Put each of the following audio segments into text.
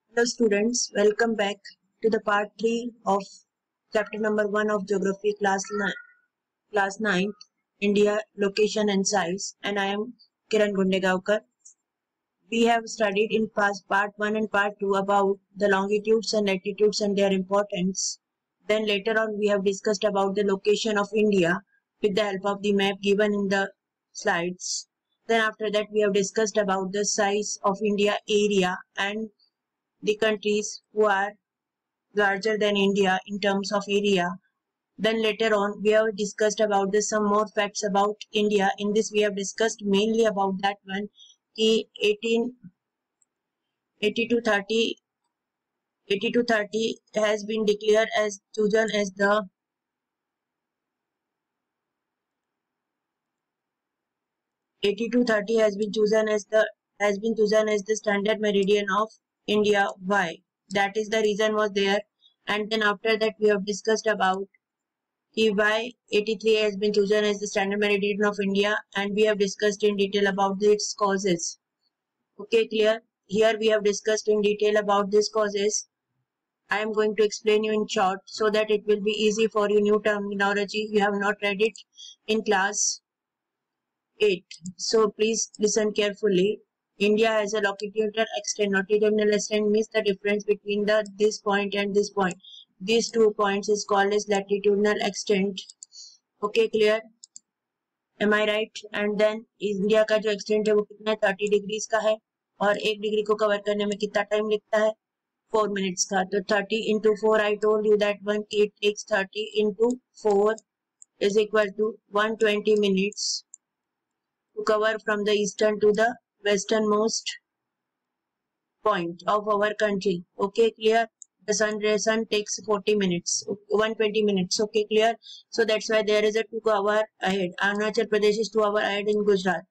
Hello students, welcome back to the part 3 of chapter number 1 of geography class 9 India location and size, and I am Kiran Gundegaonkar. We have studied in past part 1 and part 2 about the longitudes and latitudes and their importance. Then later on we have discussed about the location of India with the help of the map given in the slides. Then after that we have discussed about the size of India area and the countries who are larger than India in terms of area. Then later on we have discussed about some more facts about India. In this we have discussed mainly about that one. 1880 has been declared as chosen as the 8230 has been chosen as the standard meridian of India. Why? That is the reason was there. And then after that we have discussed about why 83 has been chosen as the standard meridian of India, and we have discussed in detail about its causes. Okay, clear? Here we have discussed in detail about these causes. I am going to explain you in short so that it will be easy for you. New terminology you have not read it in class 8. So please listen carefully. India has a longitudinal extent. Longitudinal extent means the difference between this point and this point. These 2 points is called as latitudinal extent. Okay, clear? Am I right? And then India का जो extent है वो कितना है 30 degrees का है, और 1 degree को कवर करने में कितना टाइम लगता है 4 मिनट्स का. तो 30 into 4 I told you that one it takes 30 into 4 is equal to 120 minutes to cover from the eastern to the westernmost point of our country. Okay, clear? The sun takes 40 minutes, 120 minutes. Okay, clear? So that's why there is a 2 hour ahead. Arunachal Pradesh is 2 hour ahead in Gujarat.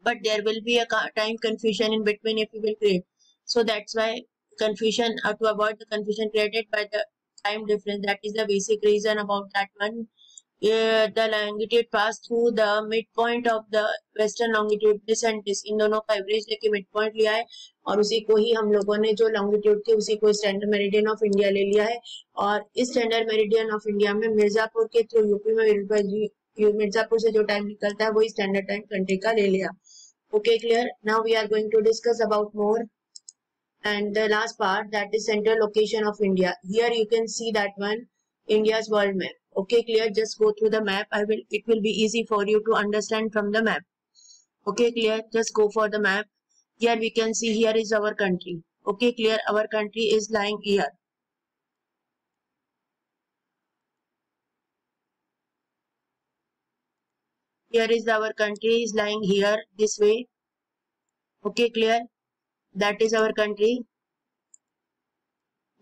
But there will be a time confusion in between if you will create. So that's why confusion, to avoid the confusion created by the time difference. That is the basic reason about that one. The longitude pass through the midpoint of the western longitude. This and this, इन दोनों का average लेके mid point लिया है, और उसी को ही हम लोगों ने जो लॉन्गिट्यूड थी उसी को स्टैंडर्ड मेरिडियन ऑफ इंडिया ले लिया है. और इस स्टैंडर्ड मेरिडियन ऑफ इंडिया में मिर्जापुर के थ्रू यूपी में मिर्जापुर से जो टाइम निकलता है वही स्टैंडर्ड टाइम कंट्री का ले लिया. Okay, clear? Now we are going to discuss about more. And the last part, that is central location of India. Here you can see that one, India's world map. Okay, clear? Just go through the map. It will be easy for you to understand from the map. Okay, clear? Just go for the map. Here we can see, here is our country. Okay, clear? Our country is lying here. Here is our country is lying here this way. Okay, clear? That is our country.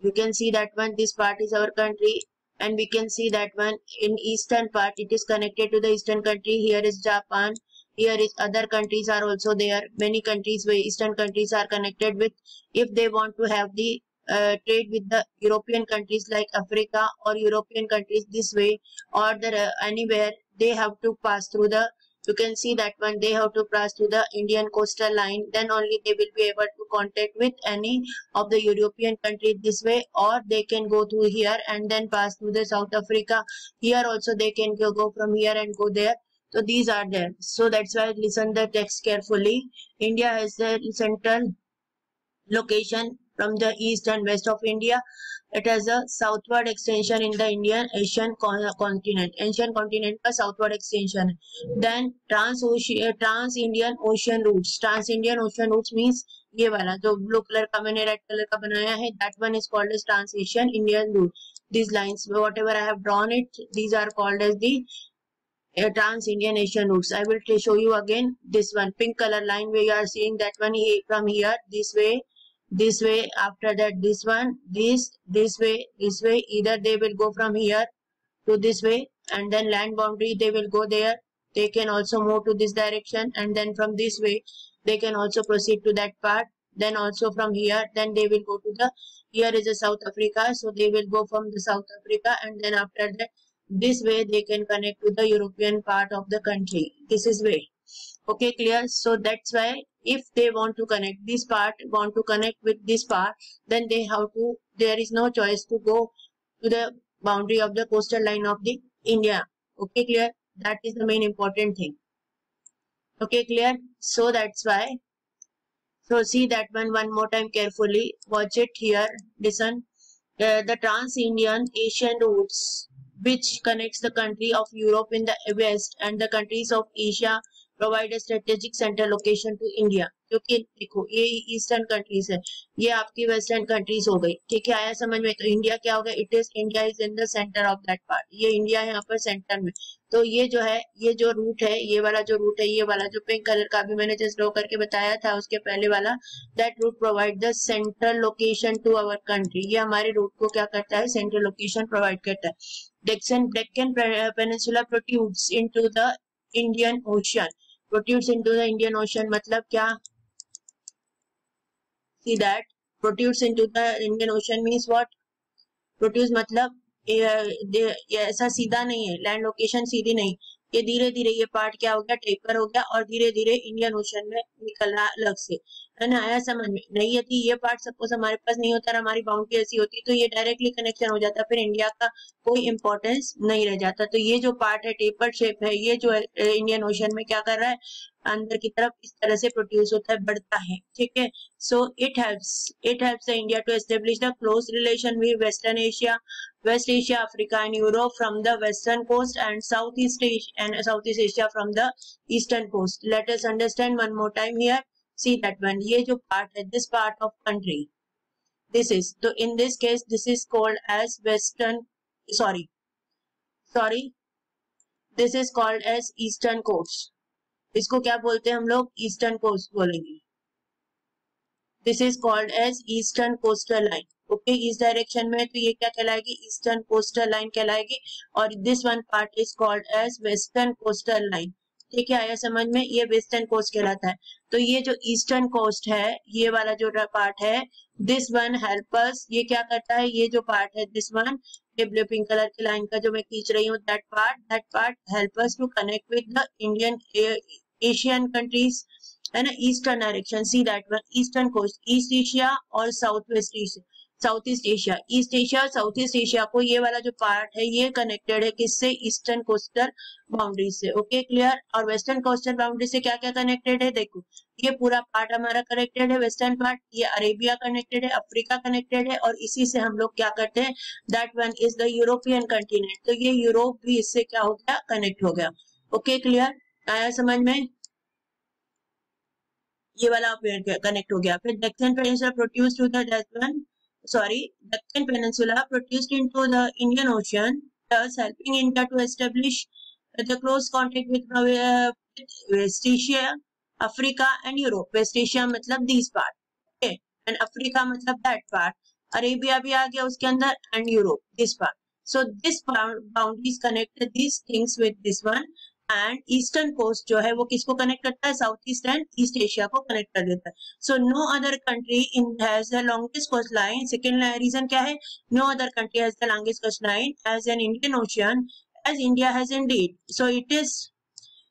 You can see that one, this part is our country, and we can see that one in eastern part it is connected to the eastern country. Here is Japan. Here is other countries are also there. Many countries where eastern countries are connected with, if they want to have the trade with the European countries like Africa or European countries this way, or the anywhere, they have to pass through the, you can see that one, they have to pass through the Indian coastal line. Then only they will be able to contact with any of the European countries this way, or they can go through here and then pass through the South Africa. Here also they can go from here and go there. So these are there. So that's why listen the text carefully. India has the central location from the east and west of India. It has a southward extension in the Indian Asian continent. Asian continent का southward extension. Then trans-Indian ocean routes. Trans-Indian ocean routes means ये वाला जो blue color का मैंने red color का बनाया है, that one is called as trans-Asian Indian route. These lines, whatever I have drawn it, these are called as the trans-Indian Asian routes. I will show you again this one, pink color line where you are seeing that one from here, this way, after that this one, this way, either they will go from here to this way, and then land boundary they will go there. They can also move to this direction, and then from this way they can also proceed to that part. Then also from here, then they will go to the, here is a South Africa, so they will go from the South Africa, and then after that this way they can connect to the European part of the country. This is way. Okay, clear? So that's why if they want to connect this part, want to connect with this part, then they have to, there is no choice to go to the boundary of the coastal line of the India. Okay, clear? That is the main important thing. Okay, clear? So that's why. So see that one more time carefully. Watch it here. Listen. The Trans-Indian Asian routes, which connects the country of Europe in the west and the countries of Asia, provide a strategic center location to India. क्योंकि देखो ये eastern countries है, ये आपकी western countries हो गई. ठीक है, आया समझ में? तो इंडिया क्या होगा? It is India is in the centre of that part. ये इंडिया है यहाँ पर सेंटर में. तो ये जो है, ये जो रूट है, ये वाला जो रूट है, ये वाला जो पिंक कलर का अभी मैंने जस्ट ड्रॉ करके बताया था उसके पहले वाला, that route provide the central location to our country. ये हमारे रूट को क्या करता है? सेंट्रल लोकेशन प्रोवाइड करता है. Deccan peninsula protrudes into the Indian ocean. Protrudes into the Indian ocean मतलब क्या? See that protrudes into the Indian Ocean means what? Protrudes मतलब ये ऐसा सीधा नहीं है, लैंड लोकेशन सीधी नहीं, ये धीरे धीरे ये पार्ट क्या हो गया? टेपर हो गया और धीरे धीरे इंडियन ओशन में निकल रहा अलग से, है ना? आया समझ में? नहीं यदि ये पार्ट सपोज हमारे पास नहीं होता, हमारी बाउंड्री ऐसी होती तो ये डायरेक्टली कनेक्शन हो जाता, फिर इंडिया का कोई इंपॉर्टेंस नहीं रह जाता. तो ये जो पार्ट है टेपर शेप है, ये जो इंडियन ओशन में क्या कर रहा है? अंदर की तरफ इस तरह से प्रोड्यूस होता है, बढ़ता है. ठीक है, so it helps the India to establish the close relation with western Asia, West Asia, Africa and Europe from the western coast and Southeast Asia from the eastern coast. Let us understand one more time here. See that one. ये जो part है, this part of country, this is. So in this case, this is called as western. Sorry. This is called as eastern coast. इसको क्या बोलते हैं हम लोग? Eastern coast बोलेंगे. This is called as eastern coastal line. Okay, इस direction में तो ये क्या कहलाएगी? ईस्टर्न कोस्टल लाइन कहलाएगी. और this one part is called as western coastal line. ठीक है, आया समझ में? ये वेस्टर्न कोस्ट कहलाता है. तो ये जो ईस्टर्न कोस्ट है, ये वाला जो पार्ट है, दिस वन हेल्प अस. ये क्या करता है? ये जो पार्ट है, this one blue pink colour की लाइन का जो मैं खींच रही हूँ, that part help us to connect with the Indian Asian countries, है ना? Eastern direction. See that one, eastern coast, East Asia और South East Asia. East Asia, South East Asia को ये वाला जो पार्ट है ये कनेक्टेड है किससे? ईस्टर्न कोस्टल बाउंड्री से. Okay, clear? और वेस्टर्न कोस्टल बाउंड्री से क्या क्या कनेक्टेड है? देखो, ये पूरा पार्ट हमारा कनेक्टेड है, वेस्टर्न पार्ट. ये अरेबिया कनेक्टेड है, अफ्रीका कनेक्टेड है, और इसी से हम लोग क्या करते हैं? That one is the European continent. तो ये यूरोप भी इससे क्या हो गया? कनेक्ट हो गया. Okay, clear? आया समझ में? ये वाला कनेक्ट हो गया. फिर Deccan peninsula produced to the Deccan Peninsula produced into the Indian Ocean, thus helping India to establish the close contact with West Asia, Africa and Europe. West Asia मतलब these part, okay, and Africa मतलब that part. Arabia भी आ गया उसके अंदर, and Europe this part. So this boundaries connect these things with this one. And eastern coast जो है वो किसको कनेक्ट करता है? South east and east Asia को कनेक्ट कर देता है. So no other country in has the longest coast line. Second reason क्या है? No other country has the longest coast line as an Indian Ocean as India has indeed. सो इट इज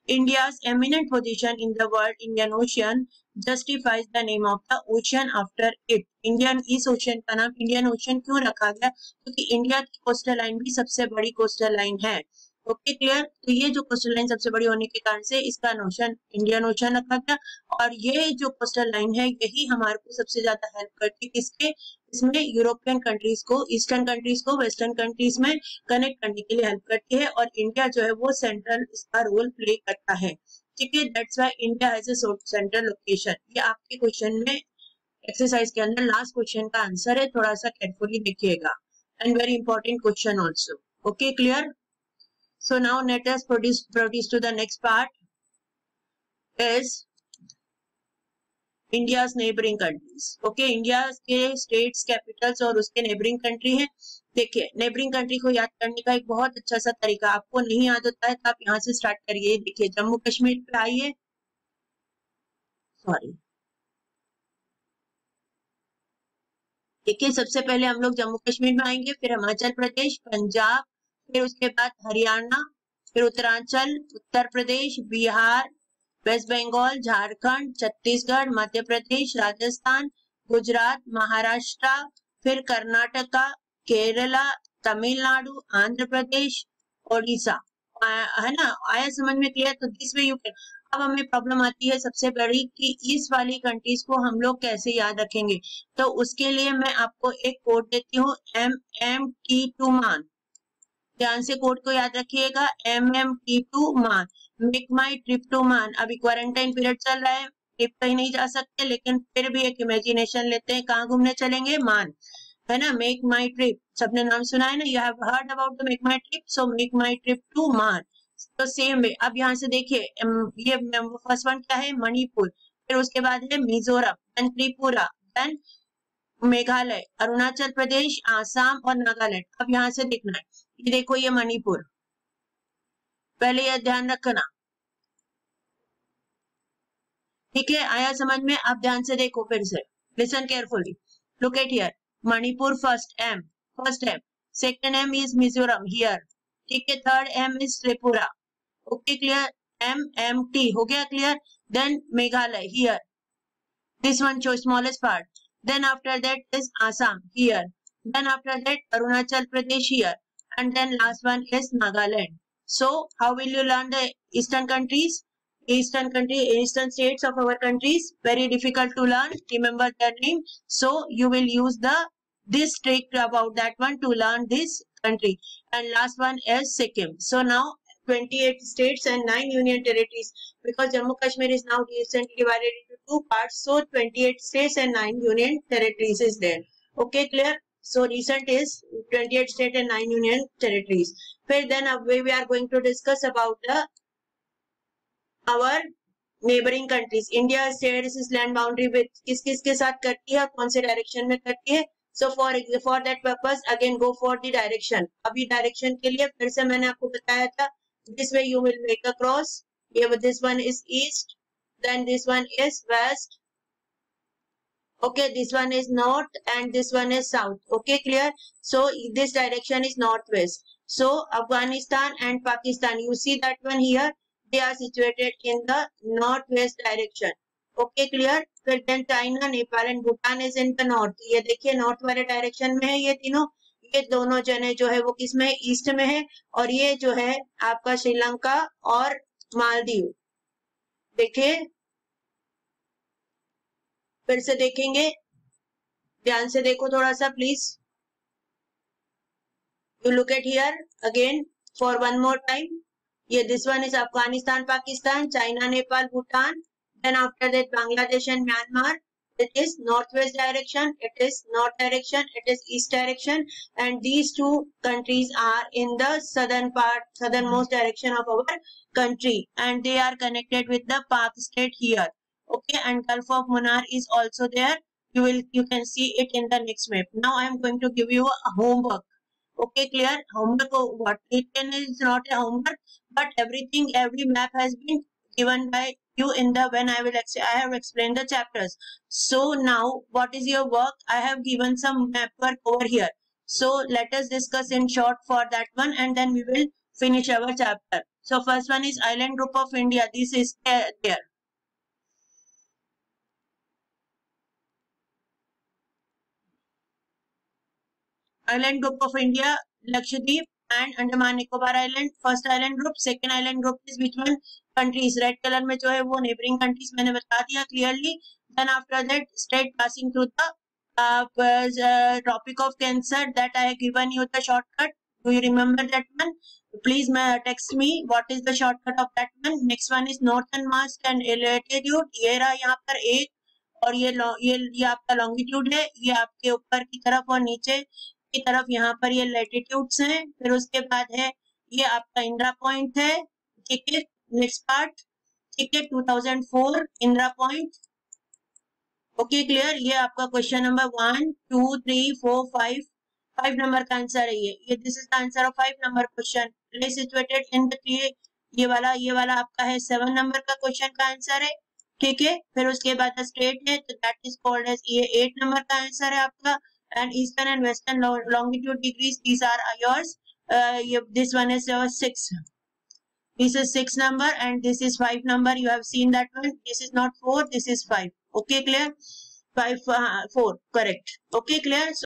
India's eminent position in the world Indian Ocean justifies the name of the ocean after it. Indian, इस ocean का नाम Indian ocean क्यों रखा गया? क्योंकि इंडिया की कोस्टल लाइन भी सबसे बड़ी कोस्टल लाइन है. Okay, clear? तो ये जो कोस्टल लाइन सबसे बड़ी होने के कारण से इसका नोशन इंडियन ओशन रखा गया. और ये जो कोस्टल लाइन है यही हमारे को सबसे ज्यादा हेल्प करती है किसके? इसमें यूरोपियन कंट्रीज को, ईस्टर्न कंट्रीज को वेस्टर्न कंट्रीज में कनेक्ट करने के लिए हेल्प करती है. और इंडिया जो है वो सेंट्रल इसका रोल प्ले करता है. ठीक है, that's why India has a central location. ये आपके क्वेश्चन में एक्सरसाइज के अंदर लास्ट क्वेश्चन का आंसर है, थोड़ा सा केयरफुली देखिएगा, and very important question also. Okay, clear? So now let us proceed to the next part is India's neighboring countries. Okay, India के states, capitals और उसके neighboring country है. देखिए, neighboring country को याद करने का एक बहुत अच्छा सा तरीका, आपको नहीं याद होता है तो आप यहाँ से स्टार्ट करिए. देखिए, जम्मू कश्मीर पे आइए. देखिए, सबसे पहले हम लोग जम्मू कश्मीर में आएंगे, फिर हिमाचल प्रदेश, पंजाब, फिर उसके बाद हरियाणा, फिर उत्तरांचल, उत्तर प्रदेश, बिहार, वेस्ट बंगाल, झारखंड, छत्तीसगढ़, मध्य प्रदेश, राजस्थान, गुजरात, महाराष्ट्र, फिर कर्नाटका, केरला, तमिलनाडु, आंध्र प्रदेश, ओडिशा। है ना, आया समझ में? क्लियर? तो दिस वे यू कैन। अब हमें प्रॉब्लम आती है सबसे बड़ी कि इस वाली कंट्रीज को हम लोग कैसे याद रखेंगे। तो उसके लिए मैं आपको एक कोड देती हूँ, MMT2 मान। ध्यान से कोड को याद रखिएगा, MMT2 मान। मेक माई ट्रिप टू मान। अभी क्वारंटाइन पीरियड चल रहा है, ट्रिप कहीं नहीं जा सकते, लेकिन फिर भी एक इमेजिनेशन लेते हैं, कहाँ घूमने चलेंगे? मान, है ना। मेक माई ट्रिप, सबने नाम सुना है ना, you have heard about the MakeMyTrip, so MakeMyTrip to Oman. तो सेम वे, अब यहाँ से देखिए, ये फर्स्ट वन क्या है? मणिपुर, फिर उसके बाद है मिजोरम, देन त्रिपुरा, देन मेघालय, अरुणाचल प्रदेश, आसाम और नागालैंड। अब यहाँ से देखना है, ये देखो ये मणिपुर, पहले ये ध्यान रखना, ठीक है? आया समझ में? अब ध्यान से देखो फिर से, listen carefully, look at here, Manipur first M, second M is Mizoram here, ठीक है? Third M is Tripura, okay clear? MMT हो गया क्लियर? Then Meghalaya here, this one shows smallest part, then after that is Assam here, then after that Arunachal Pradesh here, and then last one is Nagaland. So how will you learn the eastern countries? Eastern states of our countries, very difficult to learn, remember their name. So you will use this trick about that one to learn this country. And last one is Sikkim. So now 28 states and 9 union territories, because Jammu Kashmir is now recently divided into two parts, so 28 states and 9 union territories is there. Okay, clear? So recent is 28 state and 9 union territories. Then we are going to discuss about our neighboring countries. India shares its land boundary with किस के साथ करती है, कौन से direction में करती है? So for that purpose again go for the direction. अभी डायरेक्शन के लिए फिर से मैंने आपको बताया था, this way you will make a cross. Here this one is east, then this one is west, okay, this one is north, and this one is south. Okay, clear? So this direction is northwest. So Afghanistan and Pakistan, you see that one here, they are situated in the northwest direction. Okay, clear? फिर then China, Nepal and Bhutan is in the north. ये देखिए north वाले direction में है ये तीनों, ये दोनों जने जो है वो किस में है? ईस्ट में है। और ये जो है आपका श्रीलंका और मालदीव, देखिए फिर से देखेंगे, ध्यान से देखो थोड़ा सा please, you look at here again for one more time, ये this one is Afghanistan, Pakistan, China, Nepal, Bhutan, then after that Bangladesh and Myanmar. It is northwest direction, it is north direction, it is east direction, and these two countries are in the southernmost direction of our country, and they are connected with the Pak state here. Okay, and Gulf of Mannar is also there. You can see it in the next map. Now I am going to give you a homework. Okay, clear? Homework, what it is not a homework, but every map has been given by you in the when I have explained the chapters. So now what is your work? I have given some map work over here. So let us discuss in short for that one, and then we will finish our chapter. So first one is island group of India. This is there. Island group of India, Lakshadweep and Andaman Nicobar Island. First island group. Second island group is which one? Countries. Red color में जो है वो neighboring countries मैंने बता दिया clearly. Then after that straight passing through the Tropic of Cancer, that I have given you the shortcut. Do you remember that one? Please text me what is the shortcut of that one. Next one is northernmost and latitude. ये रहा यहाँ पर एक, और ये आपका longitude है, ये आपके ऊपर की तरफ और नीचे की तरफ यहाँ पर ये लैटिट्यूड्स हैं। फिर उसके बाद है ये आपका इंदिरा पॉइंट है, ठीक है? नेक्स्ट पार्ट, ठीक है? 2004 इंदिरा पॉइंट। Okay, clear? ये आपका क्वेश्चन नंबर 1 2 3 4 5 नंबर का आंसर है ये this is the answer of 5 number question. Place situated in the ये वाला आपका है 7 नंबर का क्वेश्चन का आंसर है, ठीक है? फिर उसके बाद स्टेट है, तो दैट इज कॉल्ड एज ये 8 नंबर का आंसर है आपका। And eastern and western longitude degrees, these are yours. This one is 6. This is 6 number and this is 5 number. You have seen that one. This is not 4, this is 5. Okay, clear? 5, 4, correct. Okay, clear? So